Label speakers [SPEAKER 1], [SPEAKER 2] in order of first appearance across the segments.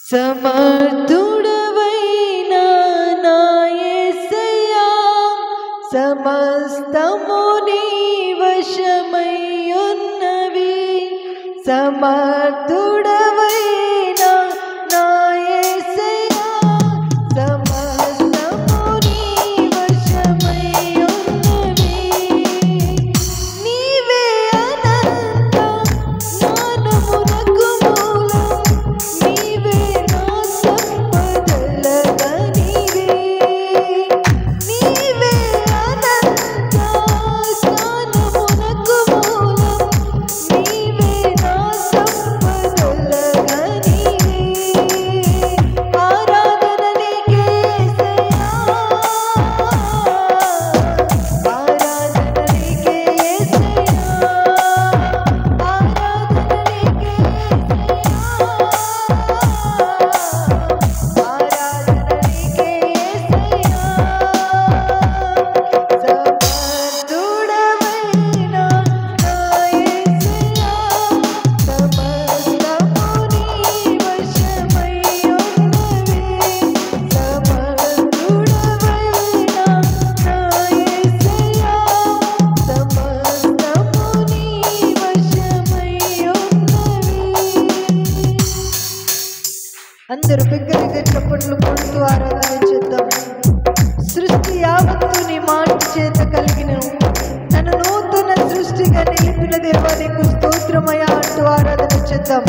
[SPEAKER 1] సమర్థుడవైన నా యేసయ్యా, సమస్తము నీ వశమై ఉన్నవి. సమర్థుడవైన నా యేసయ్యా, సమస్తము నీ వశమై ఉన్నవి. నీవే అనంత జ్ఞానమునకు మూలం, నీవే నా సంపదల గనివే. నీవే అనంత జ్ఞానమునకు మూలం, నీవే నా సంపదల గనివే. ఆరాధన నీకే యేసయ్యా, ఆరాధన నీకే యేసయ్యా, ఆరాధన నీకే యేసయ్యా, ఆరాధన నీకే యేసయ్యా. సమర్థుడవైన నా యేసయ్యా, సమస్తము నీ వశమై ఉన్నవి. సమర్థుడవైన నా యేసయ్యా, సమస్తము నీ వశమై ఉన్నవి. అందరూ బిగ్గరగా చప్పట్లు కొడుతూ ఆరాధన చేద్దాం. సృష్టి యావత్తు నీ మాట చేత కలిగిన నన్ను నూతన సృష్టిగా నిలిపిన దేవా నీకు స్తోత్రమయ్యా అంటూ ఆరాధన చేద్దాం.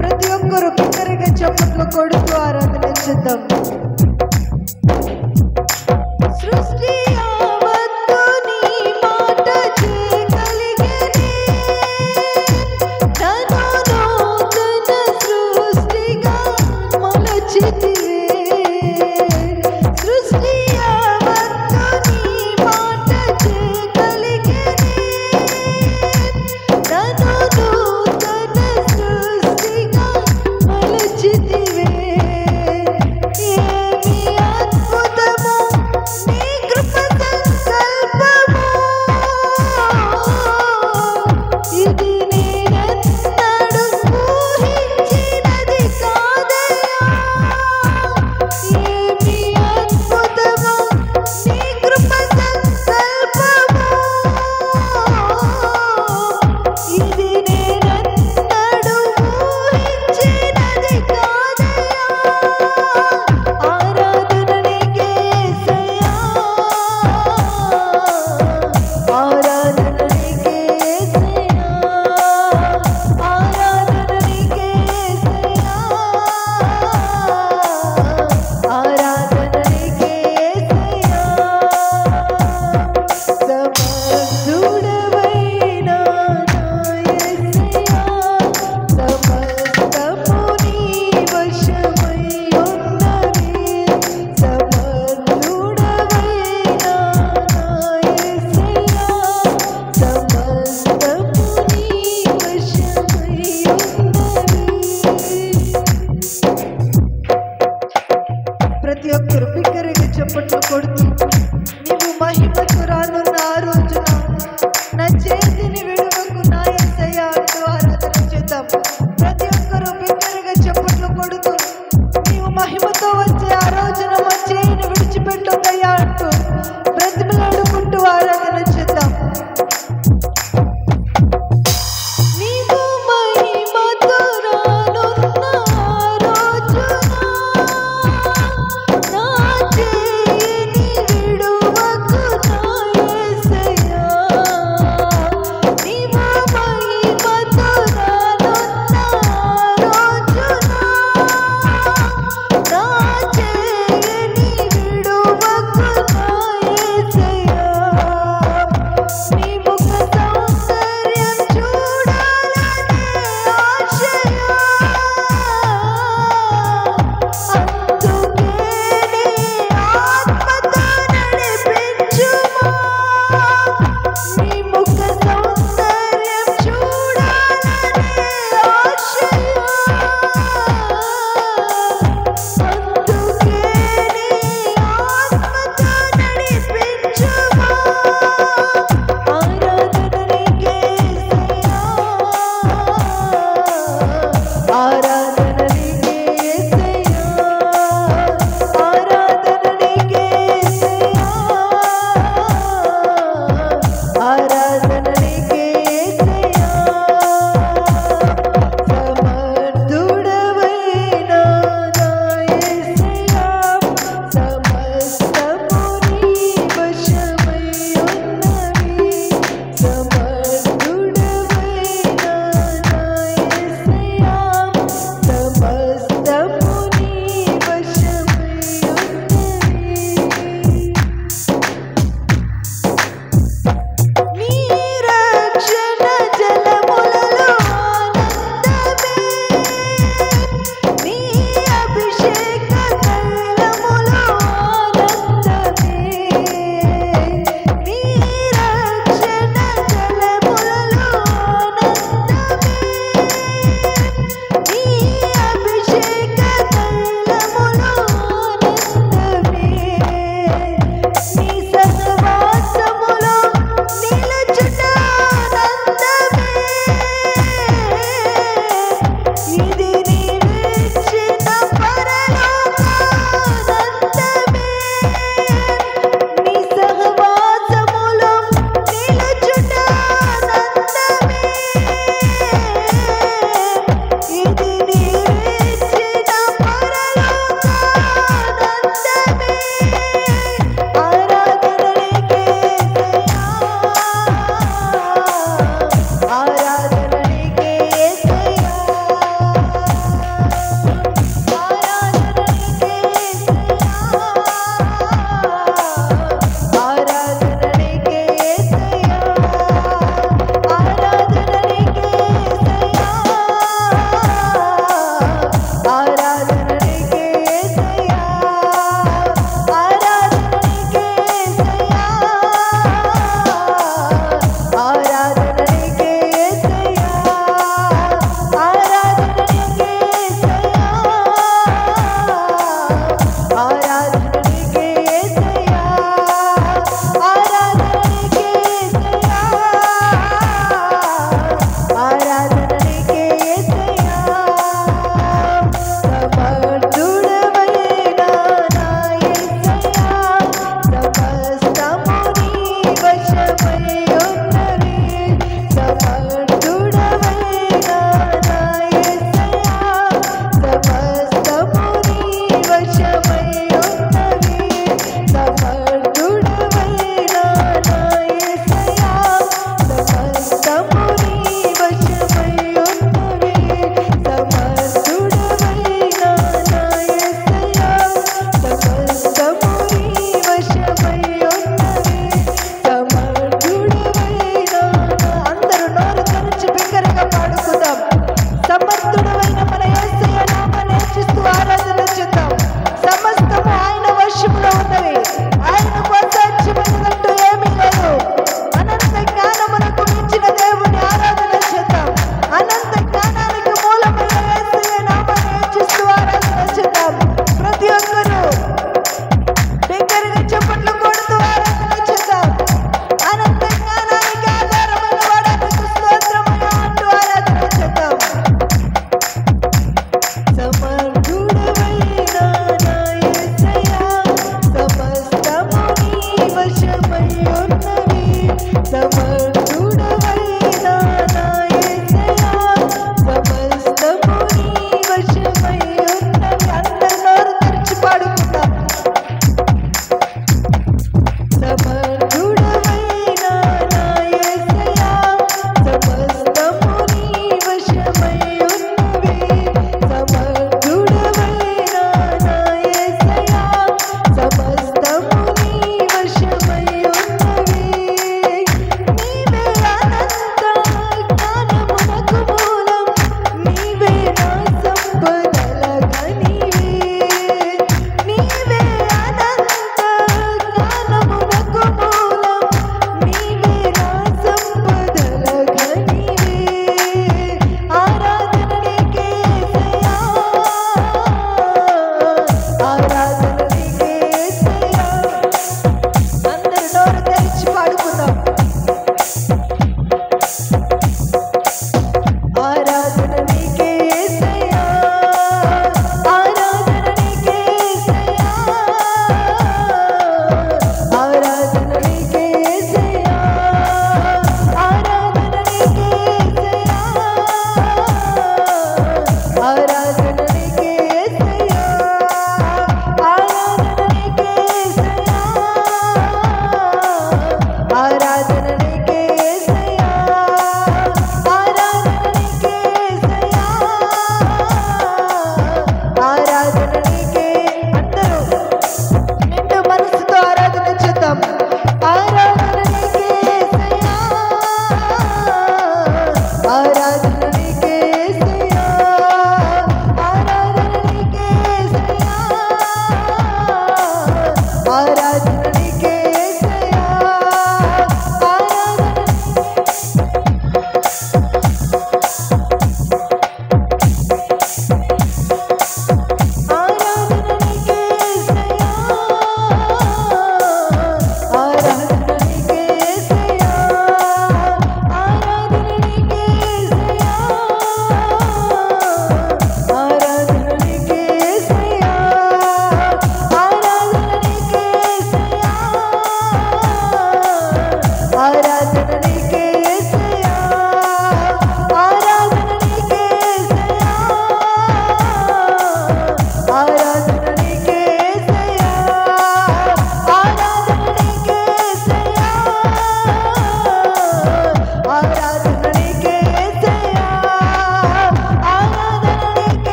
[SPEAKER 1] ప్రతి ఒక్కరూ బిగ్గరగా చప్పట్లు కొడుతూ ఆరాధన చేద్దాం. సృష్టి యావత్తు నీ మాట చే కలిగినే, నన్ను నూతన సృష్టిగా మలచితివే. సృష్టి యావత్తు నీ మాట చే కలిగినే, నన్ను నూతన సృష్టిగా మలచితివే. ఏమి అద్భుతము నీ కృప సంకల్పము, ఇది నేనెన్నడూ ఊహించినది కాదయ్యా. ఏమి అద్భుతము నీ కృప సంకల్పము, ఇది నేనెన్నడూ ఊహించినది కాదయ్యా.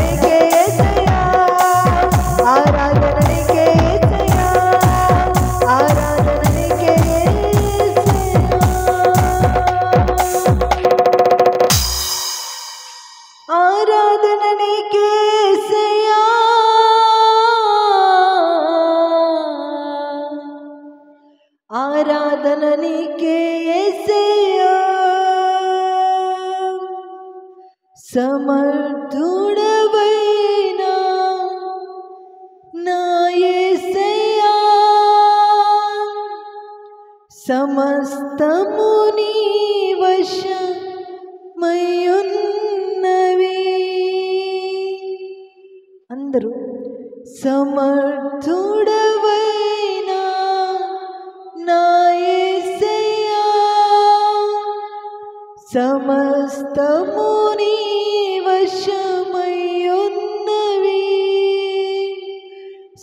[SPEAKER 1] నీకే యేసయ్యా ఆరాధన నీకే యేసయ్యా ఆరాధన నీకే యేసయ్యా ఆరాధన నీకే యేసయ్యా ఆరాధన నీకే యేసయ్యా సమర్థుడవైనా నా యేసయ్యా సమస్తము నీ వశమయ్యున్నవి అందరూ సమర్థుడవైనా నా యేసయ్యా సమస్తము నీ వశమయ్యున్నవి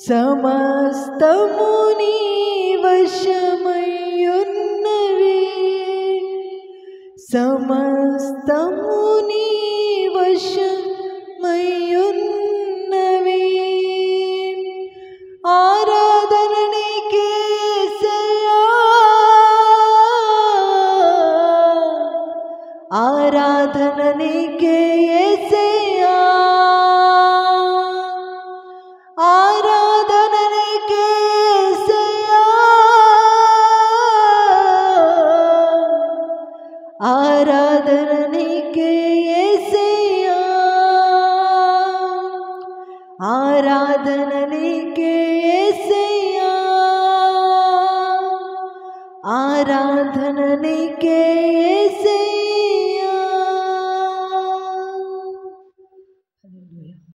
[SPEAKER 1] సమస్తము నీ వశమయ్యున్నవి సమస్తము నీ వశమయ్యున్నవి ఆరాధన నీకే యేసయ్యా ఆరాధన నీకే యేసయ్యా ఆరాధన నీకే యేసయ్యా ఆరాధన నీకే యేసయ్యా ఆరాధన నీకే యేసయ్యా ఆరాధన నీకే యేసయ్యా